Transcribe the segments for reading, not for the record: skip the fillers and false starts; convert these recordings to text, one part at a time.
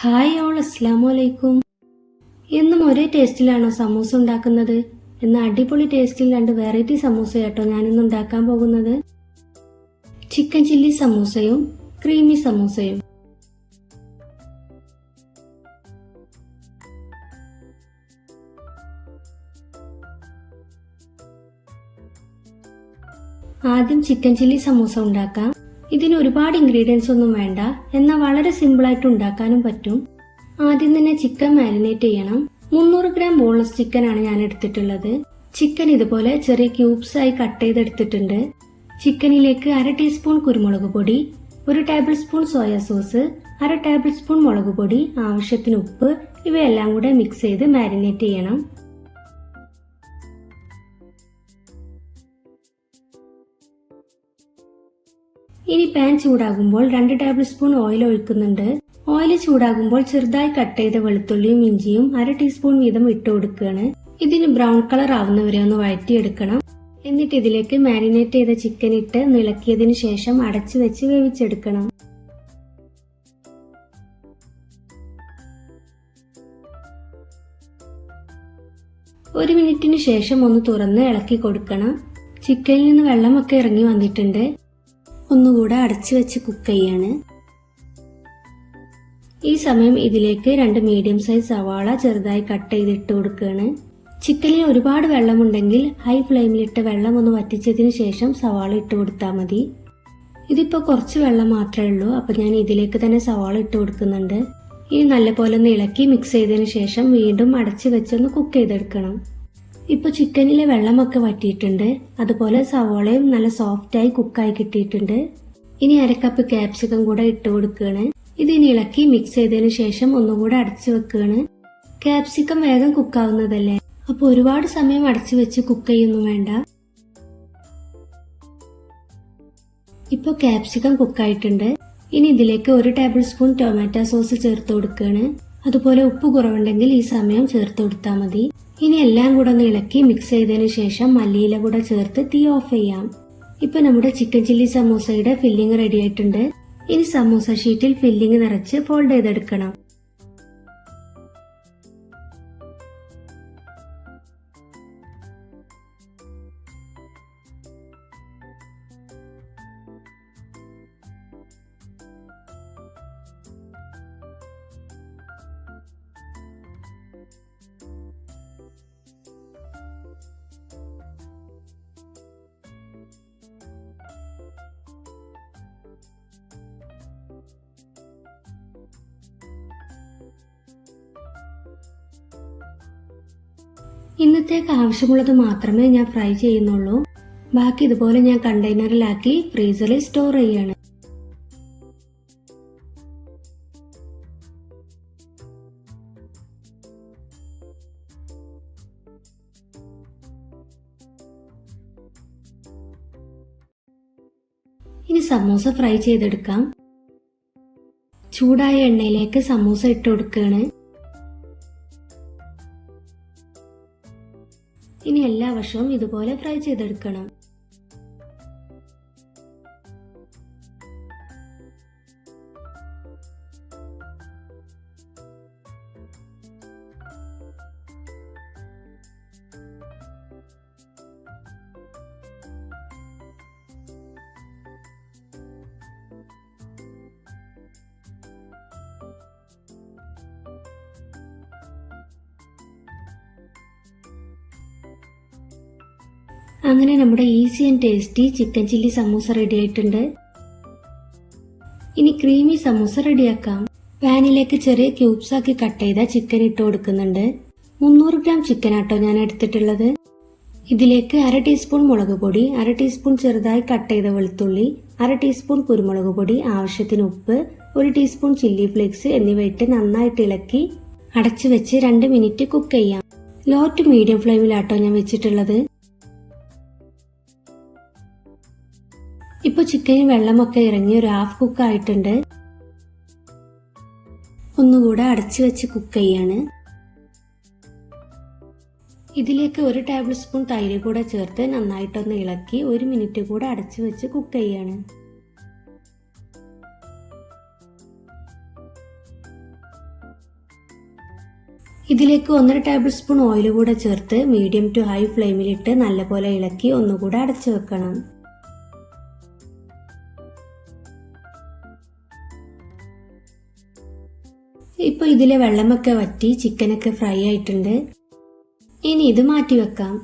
Hi all, അസ്സലാമു അലൈക്കും. എന്നും ഒരേ ടേസ്റ്റിലാണോ സമൂസ ഉണ്ടാക്കുന്നത്? എന്ന അടിപൊളി ടേസ്റ്റിൽ 2 വെറൈറ്റി സമൂസ കേട്ടോ ഞാനിന്ന് ഉണ്ടാക്കാൻ പോകുന്നത്. ചിക്കൻ ചില്ലി സമൂസയും ക്രീമി സമൂസയും. ആദ്യം ചിക്കൻ ചില്ലി സമൂസ ഉണ്ടാക്കാം. ഇതിന് ഒരുപാട് ഇൻഗ്രീഡിയൻസ് ഒന്നും വേണ്ട, എന്നാൽ വളരെ സിമ്പിളായിട്ട് ഉണ്ടാക്കാനും പറ്റും. ആദ്യം തന്നെ ചിക്കൻ മാരിനേറ്റ് ചെയ്യണം. 300 ഗ്രാം ബോൺലെസ് ചിക്കൻ ആണ് ഞാൻ എടുത്തിട്ടുള്ളത്. ചിക്കൻ ഇതുപോലെ ചെറിയ ക്യൂബ്സ് ആയി കട്ട് ചെയ്തെടുത്തിട്ടുണ്ട്. ചിക്കനിലേക്ക് 1/2 ടീസ്പൂൺ കുരുമുളക് പൊടി, 1 table spoon soya sauce, 1/2 table spoon മുളക് പൊടി, ആവശ്യത്തിന് ഉപ്പ്, ഇവയെല്ലാം കൂടെ മിക്സ് ചെയ്ത് മാരിനേറ്റ് ചെയ്യണം. ഇനി പാൻ ചൂടാകുമ്പോൾ 2 ടേബിൾ സ്പൂൺ ഓയിൽ ഒഴിക്കുന്നുണ്ട്. ഓയിൽ ചൂടാകുമ്പോൾ ചെറുതായി കട്ട് ചെയ്ത വെളുത്തുള്ളിയും ഇഞ്ചിയും 1/2 ടീസ്പൂൺ വീതം ഇട്ട് കൊടുക്കുകയാണ്. ഇതിന് ബ്രൗൺ കളർ ആവുന്നവരെ ഒന്ന് വഴറ്റിയെടുക്കണം. എന്നിട്ട് ഇതിലേക്ക് മാരിനേറ്റ് ചെയ്ത ചിക്കൻ ഇട്ട് ഇളക്കിയതിനു ശേഷം അടച്ചു വെച്ച് വേവിച്ചെടുക്കണം. ഒരു മിനിറ്റിന് ശേഷം ഒന്ന് തുറന്ന് ഇളക്കി കൊടുക്കണം. ചിക്കനിൽ നിന്ന് വെള്ളമൊക്കെ ഇറങ്ങി വന്നിട്ടുണ്ട്. ഒന്നുകൂടെ അടച്ചു വെച്ച് കുക്ക് ചെയ്യാണ്. ഈ സമയം ഇതിലേക്ക് 2 മീഡിയം സൈസ് സവാള ചെറുതായി കട്ട് ചെയ്തിട്ട് കൊടുക്കുകയാണ്. ചിക്കനിൽ ഒരുപാട് വെള്ളമുണ്ടെങ്കിൽ ഹൈ ഫ്ലെയിമിലിട്ട് വെള്ളം ഒന്ന് വറ്റിച്ചതിന് ശേഷം സവാള ഇട്ട് കൊടുത്താൽ മതി. ഇതിപ്പോൾ കുറച്ച് വെള്ളം മാത്രമേ ഉള്ളൂ, അപ്പോൾ ഞാൻ ഇതിലേക്ക് തന്നെ സവാള ഇട്ട് കൊടുക്കുന്നുണ്ട്. ഇനി നല്ലപോലെ ഒന്ന് ഇളക്കി മിക്സ് ചെയ്തതിന് ശേഷം വീണ്ടും അടച്ചു വെച്ചൊന്ന് കുക്ക് ചെയ്തെടുക്കണം. ഇപ്പൊ ചിക്കനിലെ വെള്ളമൊക്കെ വറ്റിയിട്ടുണ്ട്. അതുപോലെ സവോളയും നല്ല സോഫ്റ്റായി കുക്കായി കിട്ടിയിട്ടുണ്ട്. ഇനി 1/2 കപ്പ് ക്യാപ്സിക്കം കൂടെ ഇട്ട് കൊടുക്കുകയാണ്. ഇതിനി ഇളക്കി മിക്സ് ചെയ്തതിനു ശേഷം ഒന്നുകൂടെ അടച്ചു വെക്കുകയാണ്. ക്യാപ്സിക്കം വേഗം കുക്കാവുന്നതല്ലേ, അപ്പൊ ഒരുപാട് സമയം അടച്ചു വെച്ച് കുക്ക് ചെയ്യൊന്നും വേണ്ട. ഇപ്പൊ ക്യാപ്സിക്കം കുക്കായിട്ടുണ്ട്. ഇനി ഇതിലേക്ക് 1 ടേബിൾ സ്പൂൺ ടൊമാറ്റോ സോസ് ചേർത്ത് കൊടുക്കുകയാണ്. അതുപോലെ ഉപ്പ് കുറവുണ്ടെങ്കിൽ ഈ സമയം ചേർത്ത് കൊടുത്താൽ മതി. ഇനി എല്ലാം കൂടെ ഒന്ന് ഇളക്കി മിക്സ് ചെയ്തതിനു ശേഷം മല്ലിയില കൂടെ ചേർത്ത് തീ ഓഫ് ചെയ്യാം. ഇപ്പൊ നമ്മുടെ ചിക്കൻ ചില്ലി സമൂസയുടെ ഫില്ലിംഗ് റെഡി ആയിട്ടുണ്ട്. ഇനി സമൂസ ഷീറ്റിൽ ഫില്ലിംഗ് നിറച്ച് ഫോൾഡ് ചെയ്തെടുക്കണം. ഇന്നത്തേക്ക് ആവശ്യമുള്ളത് മാത്രമേ ഞാൻ ഫ്രൈ ചെയ്യുന്നുള്ളൂ. ബാക്കി ഇതുപോലെ ഞാൻ കണ്ടെയ്നറിലാക്കി ഫ്രീസറിൽ സ്റ്റോർ ചെയ്യാണ്. ഇനി സമൂസ ഫ്രൈ ചെയ്തെടുക്കാം. ചൂടായ എണ്ണയിലേക്ക് സമൂസ ഇട്ട് കൊടുക്കുകയാണ്. ഇനി എല്ലാ വശവും ഇതുപോലെ ഫ്രൈ ചെയ്തെടുക്കണം. അങ്ങനെ നമ്മുടെ easy and tasty chicken chilli samosa ready ആയിട്ടുണ്ട്. ഇനി ക്രീമി സമൂസ റെഡിയാക്കാം. പാനിലേക്ക് ചെറിയ ക്യൂബ്സ് ആക്കി കട്ട് ചെയ്ത ചിക്കൻ ഇട്ട് കൊടുക്കുന്നുണ്ട്. 300 ഗ്രാം ചിക്കൻ ആട്ടോ ഞാൻ എടുത്തിട്ടുള്ളത്. ഇതിലേക്ക് 1/2 ടീസ്പൂൺ മുളക് പൊടി, 1/2 ടീസ്പൂൺ ചെറുതായി കട്ട് ചെയ്ത വെളുത്തുള്ളി, 1/2 ടീസ്പൂൺ കുരുമുളക് പൊടി, ആവശ്യത്തിന് ഉപ്പ്, 1 ടീസ്പൂൺ ചില്ലി ഫ്ലേക്സ് എന്നിവ ഇട്ട് നന്നായിട്ട് ഇളക്കി അടച്ചു വെച്ച് 2 മിനിറ്റ് കുക്ക് ചെയ്യാം. ലോ ടു മീഡിയം ഫ്ലെയിമിലാട്ടോ ഞാൻ വെച്ചിട്ടുള്ളത്. ഇപ്പൊ ചിക്കനിൽ വെള്ളമൊക്കെ ഇറങ്ങി ഒരു ഹാഫ് കുക്ക് ആയിട്ടുണ്ട്. ഒന്നുകൂടെ അടച്ചു വെച്ച് കുക്ക് ചെയ്യാണ്. ഇതിലേക്ക് 1 ടേബിൾ സ്പൂൺ തൈര് കൂടെ ചേർത്ത് നന്നായിട്ടൊന്ന് ഇളക്കി 1 മിനിറ്റ് കൂടെ അടച്ചു വെച്ച് കുക്ക് ചെയ്യാണ്. ഇതിലേക്ക് 1.5 ടേബിൾ സ്പൂൺ ഓയിൽ കൂടെ ചേർത്ത് മീഡിയം ടു ഹൈ ഫ്ലെയിമിലിട്ട് നല്ലപോലെ ഇളക്കി ഒന്നുകൂടെ അടച്ചു വെക്കണം. ഇപ്പോൾ ഇതിലെ വെള്ളമൊക്കെ വറ്റി ചിക്കനൊക്കെ ഫ്രൈ ആയിട്ടുണ്ട്. ഇനി ഇത് മാറ്റി വെക്കാം.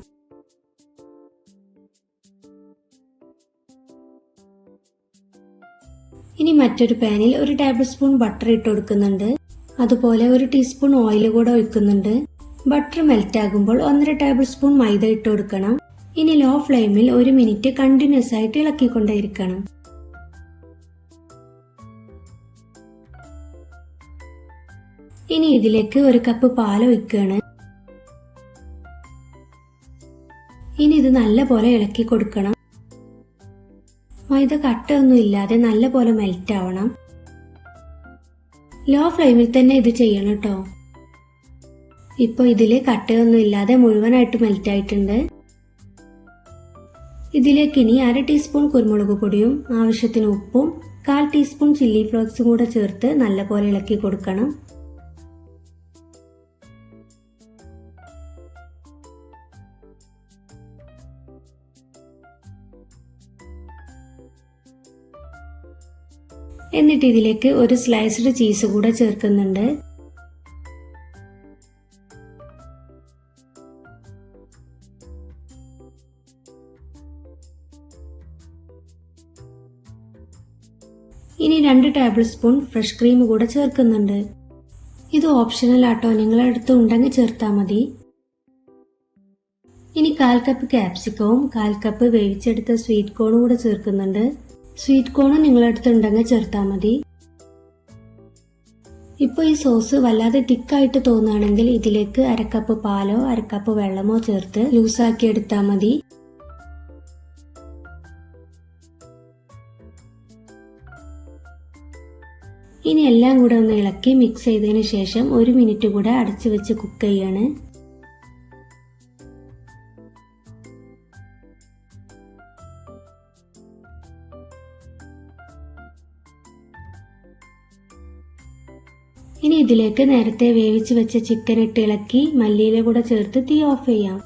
ഇനി മറ്റൊരു പാനിൽ 1 ടേബിൾ സ്പൂൺ ബട്ടർ ഇട്ട് കൊടുക്കുന്നുണ്ട്. അതുപോലെ 1 ടീസ്പൂൺ ഓയിൽ കൂടെ ഒഴിക്കുന്നുണ്ട്. ബട്ടർ മെൽറ്റ് ആകുമ്പോൾ 1.5 ടേബിൾ സ്പൂൺ മൈദ ഇട്ട് കൊടുക്കണം. ഇനി ലോ ഫ്ലെയിമിൽ 1 മിനിറ്റ് കണ്ടിന്യൂസ് ആയിട്ട് ഇളക്കിക്കൊണ്ടേയിരിക്കണം. ഇനി ഇതിലേക്ക് 1 കപ്പ് പാൽ ഒഴിക്കുകയാണ്. ഇനി ഇത് നല്ലപോലെ ഇളക്കി കൊടുക്കണം. മൈദ കട്ടയൊന്നും ഇല്ലാതെ നല്ലപോലെ മെൽറ്റ് ആവണം. ലോ ഫ്ലെയിമിൽ തന്നെ ഇത് ചെയ്യണം കേട്ടോ. ഇപ്പോൾ ഇതിൽ കട്ടയൊന്നും ഇല്ലാതെ മുഴുവനായിട്ട് മെൽറ്റ് ആയിട്ടുണ്ട്. ഇതിലേക്ക് ഇനി 1/2 ടീസ്പൂൺ കുരുമുളക് പൊടിയും ആവശ്യത്തിന് ഉപ്പും 1/4 ടീസ്പൂൺ ചില്ലി ഫ്ലേക്സും കൂടെ ചേർത്ത് നല്ലപോലെ ഇളക്കി കൊടുക്കണം. എന്നിട്ട് ഇതിലേക്ക് 1 സ്ലൈസ്ഡ് ചീസ് കൂടെ ചേർക്കുന്നുണ്ട്. ഇനി 2 ടേബിൾ സ്പൂൺ ഫ്രഷ് ക്രീം കൂടെ ചേർക്കുന്നുണ്ട്. ഇത് ഓപ്ഷണൽ ആട്ടോ, നിങ്ങളുടെ അടുത്ത് ഉണ്ടെങ്കിൽ ചേർത്താൽ മതി. ഇനി 1/4 കപ്പ് ക്യാപ്സിക്കവും 1/4 കപ്പ് വേവിച്ചെടുത്ത സ്വീറ്റ് കോണും കൂടെ ചേർക്കുന്നുണ്ട്. സ്വീറ്റ് കോൺ നിങ്ങളുടെ അടുത്ത് ഉണ്ടെങ്കിൽ ചേർത്താൽ മതി. ഇപ്പോൾ ഈ സോസ് വല്ലാതെ തിക്കായിട്ട് തോന്നുകയാണെങ്കിൽ ഇതിലേക്ക് 1/2 കപ്പ് പാലോ 1/2 കപ്പ് വെള്ളമോ ചേർത്ത് ലൂസാക്കി എടുത്താൽ മതി. ഇനി എല്ലാം കൂടെ ഒന്ന് ഇളക്കി മിക്സ് ചെയ്തതിന് ശേഷം 1 മിനിറ്റ് കൂടെ അടച്ചു വെച്ച് കുക്ക് ചെയ്യാണ്. ഇനി ഇതിലേക്ക് നേരത്തെ വേവിച്ച് വെച്ച ചിക്കൻ ഇട്ട് ഇളക്കി മല്ലിയില കൂടെ ചേർത്ത് തീ ഓഫ് ചെയ്യാം.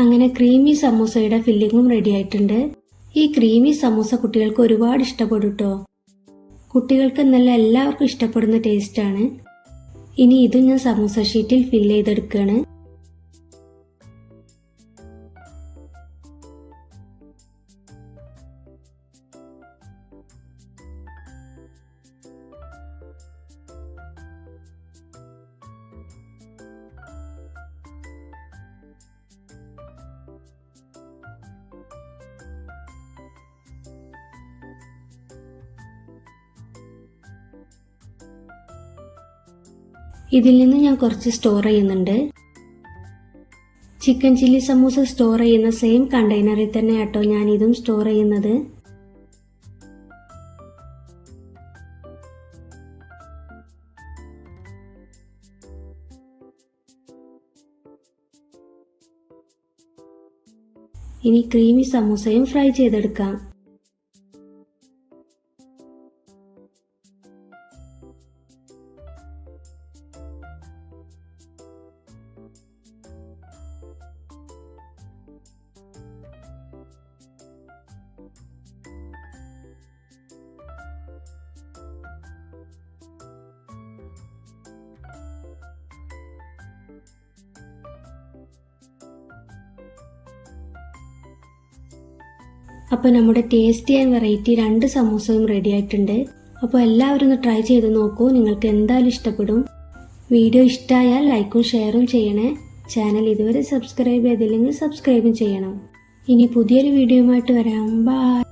അങ്ങനെ ക്രീമി സമൂസയുടെ ഫില്ലിങ്ങും റെഡി ആയിട്ടുണ്ട്. ഈ ക്രീമി സമൂസ കുട്ടികൾക്ക് ഒരുപാട് ഇഷ്ടപ്പെടും കേട്ടോ. കുട്ടികൾക്ക് എന്നല്ല എല്ലാവർക്കും ഇഷ്ടപ്പെടുന്ന ടേസ്റ്റാണ്. ഇനി ഇതും ഞാൻ സമൂസ ഷീറ്റിൽ ഫില്ല് ചെയ്തെടുക്കുകയാണ്. ഇതിൽ നിന്ന് ഞാൻ കുറച്ച് സ്റ്റോർ ചെയ്യുന്നുണ്ട്. ചിക്കൻ ചില്ലി സമൂസ സ്റ്റോർ ചെയ്യുന്ന സെയിം കണ്ടെയ്നറിൽ തന്നെ ആട്ടോ ഞാൻ ഇതും സ്റ്റോർ ചെയ്യുന്നത്. ഇനി ക്രീമി സമൂസയും ഫ്രൈ ചെയ്തെടുക്കാം. അപ്പോൾ നമ്മുടെ ടേസ്റ്റി ആൻഡ് വെറൈറ്റി 2 സമൂസയും റെഡി ആയിട്ടുണ്ട്. അപ്പോൾ എല്ലാവരും ഒന്ന് ട്രൈ ചെയ്ത് നോക്കൂ, നിങ്ങൾക്ക് എന്തായാലും ഇഷ്ടപ്പെടും. വീഡിയോ ഇഷ്ടമായാൽ ലൈക്കും ഷെയറും ചെയ്യണേ. ചാനൽ ഇതുവരെ സബ്സ്ക്രൈബ് ചെയ്തില്ലെങ്കിൽ സബ്സ്ക്രൈബും ചെയ്യണം. ഇനി പുതിയൊരു വീഡിയോയുമായിട്ട് വരാം. ബൈ.